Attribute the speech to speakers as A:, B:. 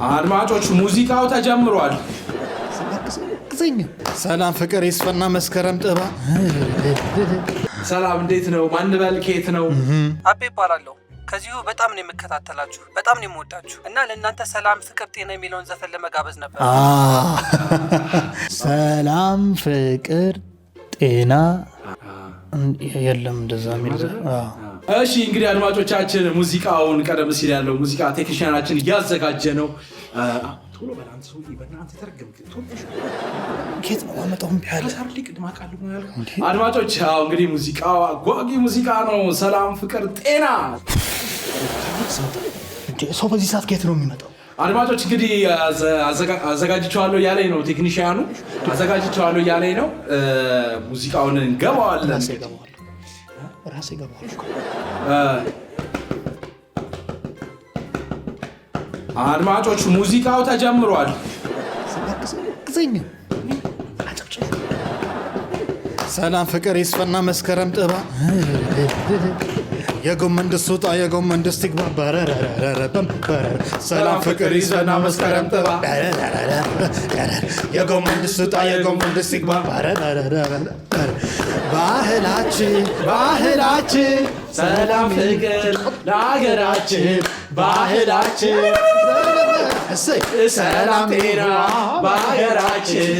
A: አድማጮች ሙዚቃው ተጀምሯል።
B: ሰላም ፍቅር ይስፈና መስከረም ጥባ።
A: ሰላም እንዴት ነው? ማንበል ከየት ነው?
C: አቤ እባላለሁ። ከዚሁ በጣም ነው የምከታተላችሁ፣ በጣም ነው የምወዳችሁ እና ለእናንተ ሰላም ፍቅር ጤና የሚለውን ዘፈን ለመጋበዝ ነበር።
B: ሰላም ፍቅር ጤና የለም እንደዛ የሚል።
A: እሺ እንግዲህ አድማጮቻችን ሙዚቃውን ቀደም ሲል ያለው ሙዚቃ ቴክኒሻናችን እያዘጋጀ ነው። ቶሎ በላንተ ሰው በእናንተ ተረገምክ።
B: ኬት ነው አመጣው ቢያለ
A: አድማጮች ያው እንግዲህ ሙዚቃው አጓጊ ሙዚቃ ነው። ሰላም ፍቅር ጤና።
B: ሰው በዚህ ሰዓት ኬት ነው የሚመጣው?
A: አድማጮች እንግዲህ አዘጋጅቼዋለሁ ያለኝ ነው ቴክኒሻኑ፣ አዘጋጅቼዋለሁ ያለኝ ነው። ሙዚቃውን እንገባዋለን።
B: ራሴ ገባዋል።
A: አድማጮች ሙዚቃው ተጀምሯል።
B: ሰላም ፍቅር ይስፈና መስከረም ጥባ። የጎመን ድስት ውጣ የጎመን ድስት ይግባ።
A: ሰላም ፍቅር ይስፈና መስከረም ጥባ።
B: የጎመን ድስት ውጣ የጎመን ድስት ይግባ። ባህላችን ባህላችን
A: ሰላም ፍቅር ለሀገራችን ባህላችን ሰላም ጤና በሀገራችን